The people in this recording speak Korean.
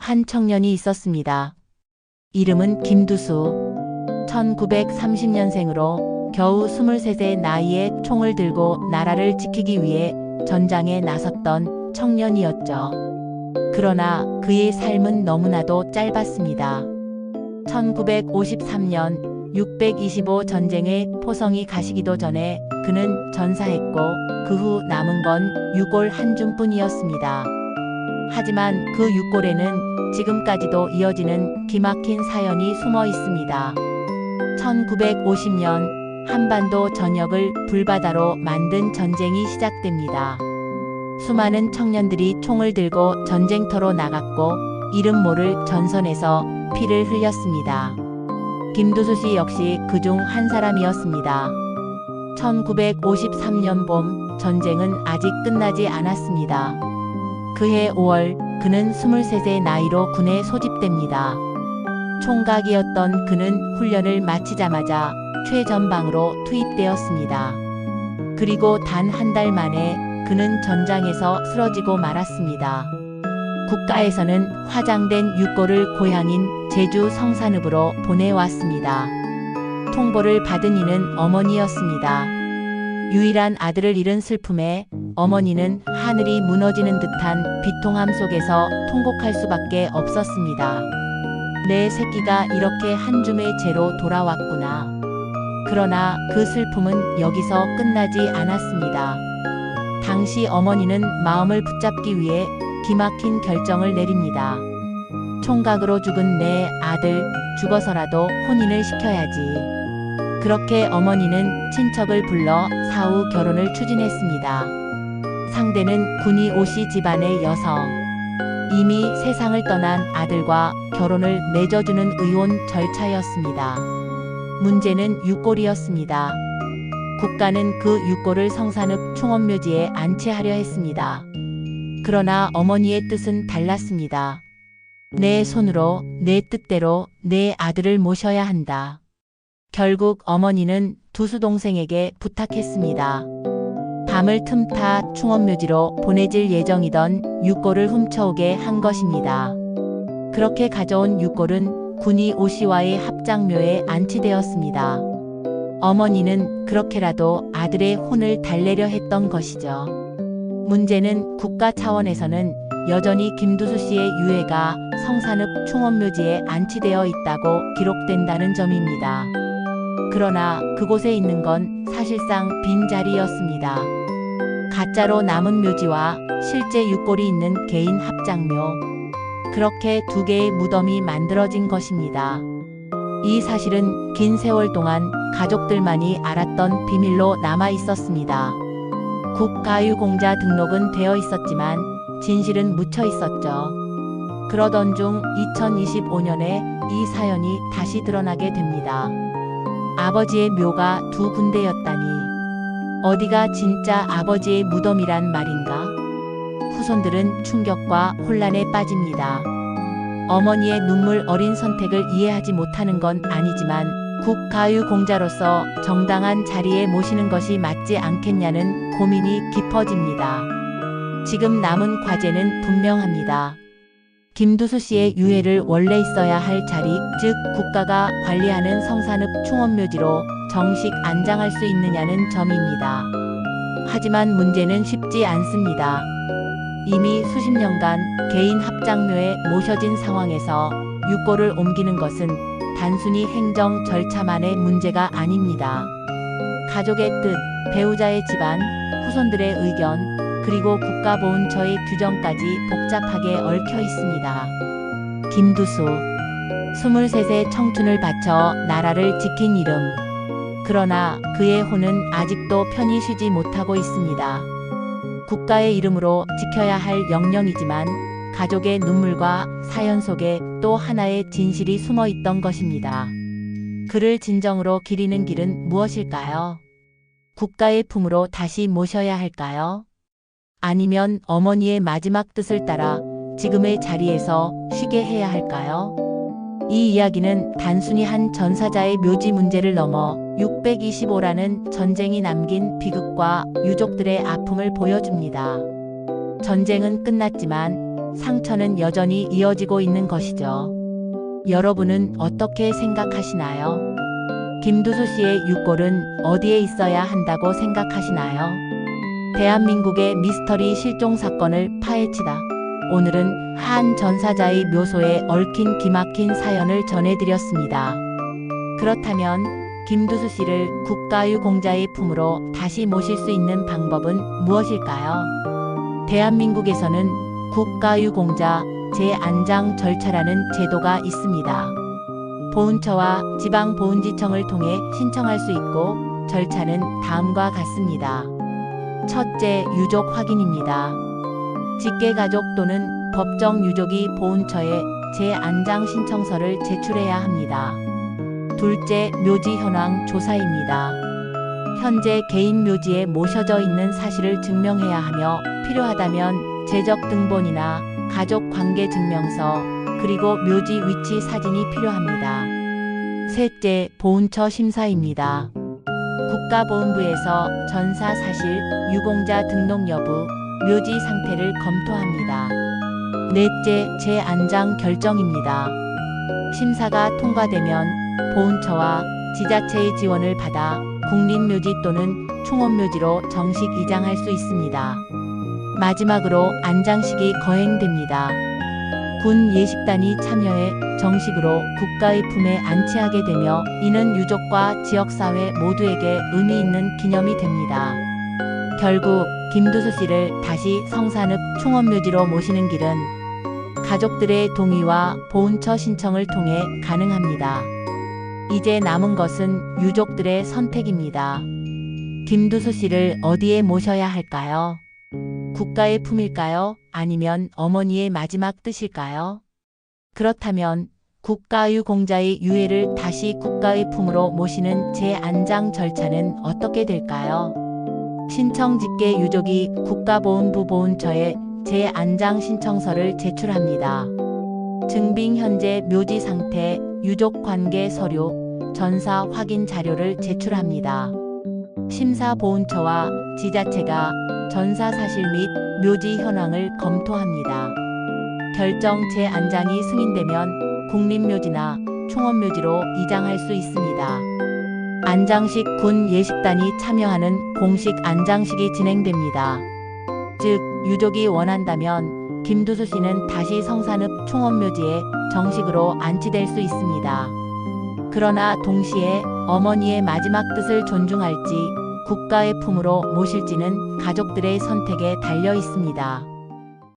한 청년이 있었습니다. 이름은 김두수. 1930년생으로 겨우 23세 나이에 총을 들고 나라를 지키기 위해 전장에 나섰던 청년이었죠. 그러나 그의 삶은 너무나도 짧았습니다. 1953년 625 전쟁의 포성이 가시기도 전에 그는 전사했고 그 후 남은 건 유골 한 줌뿐이었습니다. 하지만 그 유골에는 지금까지도 이어지는 기막힌 사연이 숨어 있습니다. 1950년 한반도 전역을 불바다로 만든 전쟁이 시작됩니다. 수많은 청년들이 총을 들고 전쟁터로 나갔고 이름 모를 전선에서 피를 흘렸습니다. 김두수 씨 역시 그중 한 사람이었습니다. 1953년 봄 전쟁은 아직 끝나지 않았습니다. 그해 5월 그는 23세 나이로 군에 소집됩니다. 총각이었던 그는 훈련을 마치자마자 최전방으로 투입되었습니다. 그리고 단 한 달 만에 그는 전장에서 쓰러지고 말았습니다. 국가에서는 화장된 유골을 고향인 제주 성산읍으로 보내왔습니다. 통보를 받은 이는 어머니였습니다. 유일한 아들을 잃은 슬픔에 어머니는 하늘이 무너지는 듯한 비통함 속에서 통곡할 수밖에 없었습니다. 내 새끼가 이렇게 한 줌의 죄로 돌아왔구나. 그러나 그 슬픔은 여기서 끝나지 않았습니다. 당시 어머니는 마음을 붙잡기 위해 기막힌 결정을 내립니다. 총각으로 죽은 내 아들, 죽어서라도 혼인을 시켜야지. 그렇게 어머니는 친척을 불러 사후 결혼을 추진했습니다. 상대는 군이 오씨 집안의 여성. 이미 세상을 떠난 아들과 결혼을 맺어주는 의혼 절차였습니다. 문제는 유골이었습니다. 국가는 그 유골을 성산읍 충원묘지에 안치하려 했습니다. 그러나 어머니의 뜻은 달랐습니다. 내 손으로, 내 뜻대로 내 아들을 모셔야 한다. 결국 어머니는 두수 동생에게 부탁했습니다. 밤을 틈타 충원묘지로 보내질 예정이던 유골을 훔쳐오게 한 것입니다. 그렇게 가져온 유골은 군이 오씨와의 합장묘에 안치되었습니다. 어머니는 그렇게라도 아들의 혼을 달래려 했던 것이죠. 문제는 국가 차원에서는 여전히 김두수 씨의 유해가 성산읍 충원묘지에 안치되어 있다고 기록된다는 점입니다. 그러나 그곳에 있는 건 사실상 빈자리였습니다. 가짜로 남은 묘지와 실제 유골이 있는 개인 합장묘. 그렇게 두 개의 무덤이 만들어진 것입니다. 이 사실은 긴 세월 동안 가족들만이 알았던 비밀로 남아 있었습니다. 국가유공자 등록은 되어 있었지만 진실은 묻혀 있었죠. 그러던 중 2025년에 이 사연이 다시 드러나게 됩니다. 아버지의 묘가 두 군데였다니. 어디가 진짜 아버지의 무덤이란 말인가? 후손들은 충격과 혼란에 빠집니다. 어머니의 눈물 어린 선택을 이해하지 못하는 건 아니지만 국가유공자로서 정당한 자리에 모시는 것이 맞지 않겠냐는 고민이 깊어집니다. 지금 남은 과제는 분명합니다. 김두수 씨의 유해를 원래 있어야 할 자리, 즉 국가가 관리하는 성산읍 충원묘지로 정식 안장할 수 있느냐는 점입니다. 하지만 문제는 쉽지 않습니다. 이미 수십 년간 개인 합장묘에 모셔진 상황에서 유골을 옮기는 것은 단순히 행정 절차만의 문제가 아닙니다. 가족의 뜻, 배우자의 집안, 후손들의 의견, 그리고 국가보훈처의 규정까지 복잡하게 얽혀 있습니다. 김두수, 23세 청춘을 바쳐 나라를 지킨 이름. 그러나 그의 혼은 아직도 편히 쉬지 못하고 있습니다. 국가의 이름으로 지켜야 할 영령이지만 가족의 눈물과 사연 속에 또 하나의 진실이 숨어 있던 것입니다. 그를 진정으로 기리는 길은 무엇일까요? 국가의 품으로 다시 모셔야 할까요? 아니면 어머니의 마지막 뜻을 따라 지금의 자리에서 쉬게 해야 할까요? 이 이야기는 단순히 한 전사자의 묘지 문제를 넘어 625라는 전쟁이 남긴 비극과 유족들의 아픔을 보여줍니다. 전쟁은 끝났지만 상처는 여전히 이어지고 있는 것이죠. 여러분은 어떻게 생각하시나요? 김두수 씨의 유골은 어디에 있어야 한다고 생각하시나요? 대한민국의 미스터리 실종 사건을 파헤치다. 오늘은 한 전사자의 묘소에 얽힌 기막힌 사연을 전해드렸습니다. 그렇다면 김두수 씨를 국가유공자의 품으로 다시 모실 수 있는 방법은 무엇일까요? 대한민국에서는 국가유공자 재안장 절차라는 제도가 있습니다. 보훈처와 지방보훈지청을 통해 신청할 수 있고 절차는 다음과 같습니다. 첫째, 유족 확인입니다. 직계가족 또는 법정 유족이 보훈처에 재안장 신청서를 제출해야 합니다. 둘째, 묘지 현황 조사입니다. 현재 개인 묘지에 모셔져 있는 사실을 증명해야 하며 필요하다면 재적 등본이나 가족 관계 증명서, 그리고 묘지 위치 사진이 필요합니다. 셋째, 보훈처 심사입니다. 국가보훈부에서 전사 사실, 유공자 등록 여부, 묘지 상태를 검토합니다. 넷째, 재안장 결정입니다. 심사가 통과되면 보훈처와 지자체의 지원을 받아 국립묘지 또는 총원묘지로 정식 이장할 수 있습니다. 마지막으로 안장식이 거행됩니다. 군 예식단이 참여해 정식으로 국가의 품에 안치하게 되며 이는 유족과 지역사회 모두에게 의미 있는 기념이 됩니다. 결국 김두수 씨를 다시 성산읍 총원묘지로 모시는 길은 가족들의 동의와 보훈처 신청을 통해 가능합니다. 이제 남은 것은 유족들의 선택입니다. 김두수 씨를 어디에 모셔야 할까요? 국가의 품일까요? 아니면 어머니의 마지막 뜻일까요? 그렇다면 국가유공자의 유해를 다시 국가의 품으로 모시는 재안장 절차는 어떻게 될까요? 신청 직계 유족이 국가보훈부 보훈처에 재안장 신청서를 제출합니다. 증빙 현재 묘지 상태, 유족 관계 서류, 전사 확인 자료를 제출합니다. 심사보훈처와 지자체가 전사 사실 및 묘지 현황을 검토합니다. 결정 재안장이 승인되면 국립묘지나 총원묘지로 이장할 수 있습니다. 안장식 군 예식단이 참여하는 공식 안장식이 진행됩니다. 즉, 유족이 원한다면 김두수 씨는 다시 성산읍 총원묘지에 정식으로 안치될 수 있습니다. 그러나 동시에 어머니의 마지막 뜻을 존중할지 국가의 품으로 모실지는 가족들의 선택에 달려 있습니다.